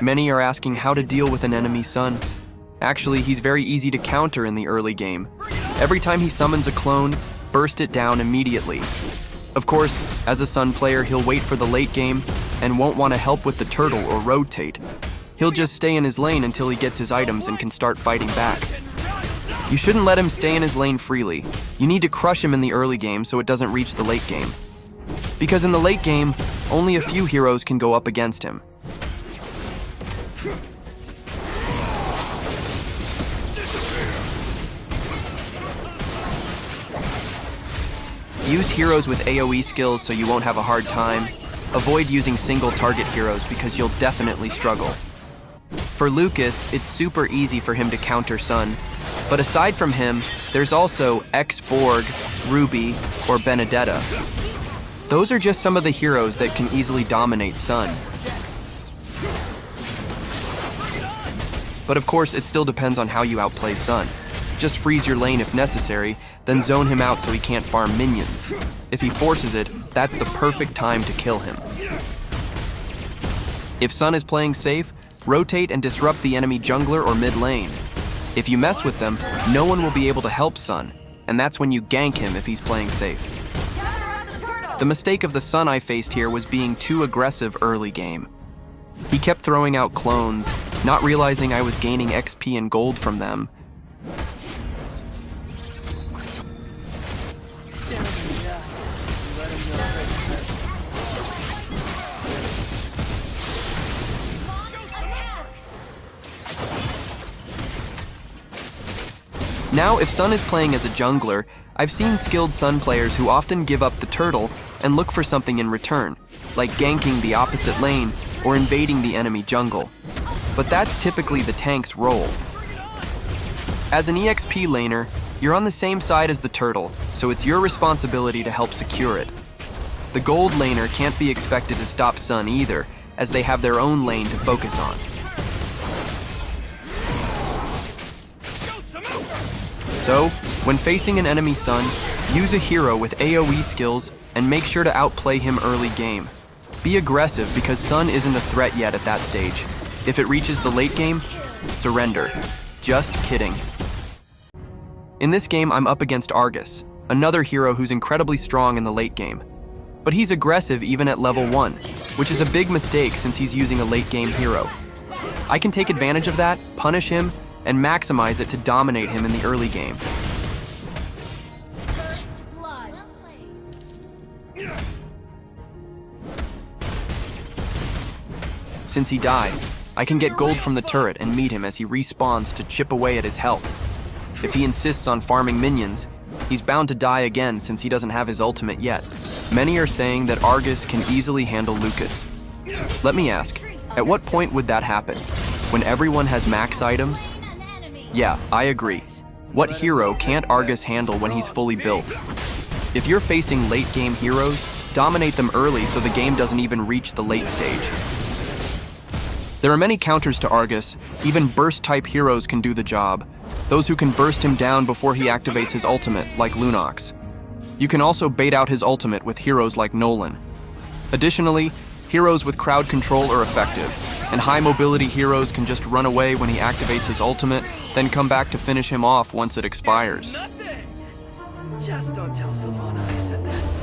Many are asking how to deal with an enemy Sun. Actually, he's very easy to counter in the early game. Every time he summons a clone, burst it down immediately. Of course, as a Sun player, he'll wait for the late game and won't want to help with the turtle or rotate. He'll just stay in his lane until he gets his items and can start fighting back. You shouldn't let him stay in his lane freely. You need to crush him in the early game so it doesn't reach the late game. Because in the late game, only a few heroes can go up against him. Use heroes with AoE skills so you won't have a hard time. Avoid using single target heroes because you'll definitely struggle. For Lukas, it's super easy for him to counter Sun. But aside from him, there's also X-Borg, Ruby, or Benedetta. Those are just some of the heroes that can easily dominate Sun. But of course, it still depends on how you outplay Sun. Just freeze your lane if necessary, then zone him out so he can't farm minions. If he forces it, that's the perfect time to kill him. If Sun is playing safe, rotate and disrupt the enemy jungler or mid lane. If you mess with them, no one will be able to help Sun, and that's when you gank him if he's playing safe. The mistake of the Sun I faced here was being too aggressive early game. He kept throwing out clones, not realizing I was gaining XP and gold from them. Now, if Sun is playing as a jungler, I've seen skilled Sun players who often give up the turtle and look for something in return, like ganking the opposite lane or invading the enemy jungle. But that's typically the tank's role. As an EXP laner, you're on the same side as the turtle, so it's your responsibility to help secure it. The gold laner can't be expected to stop Sun either, as they have their own lane to focus on. So, when facing an enemy Sun, use a hero with AoE skills and make sure to outplay him early game. Be aggressive because Sun isn't a threat yet at that stage. If it reaches the late game, surrender. Just kidding. In this game, I'm up against Argus, another hero who's incredibly strong in the late game. But he's aggressive even at level 1, which is a big mistake since he's using a late game hero. I can take advantage of that, punish him, and maximize it to dominate him in the early game. First blood. Since he died, I can get gold from the turret and meet him as he respawns to chip away at his health. If he insists on farming minions, he's bound to die again since he doesn't have his ultimate yet. Many are saying that Argus can easily handle Lukas. Let me ask, at what point would that happen? When everyone has max items? Yeah, I agree. What hero can't Argus handle when he's fully built? If you're facing late game heroes, dominate them early so the game doesn't even reach the late stage. There are many counters to Argus. Even burst type heroes can do the job. Those who can burst him down before he activates his ultimate, like Lunox. You can also bait out his ultimate with heroes like Nolan. Additionally, heroes with crowd control are effective, and high mobility heroes can just run away when he activates his ultimate, then come back to finish him off once it expires. Just don't tell Sylvana I said that.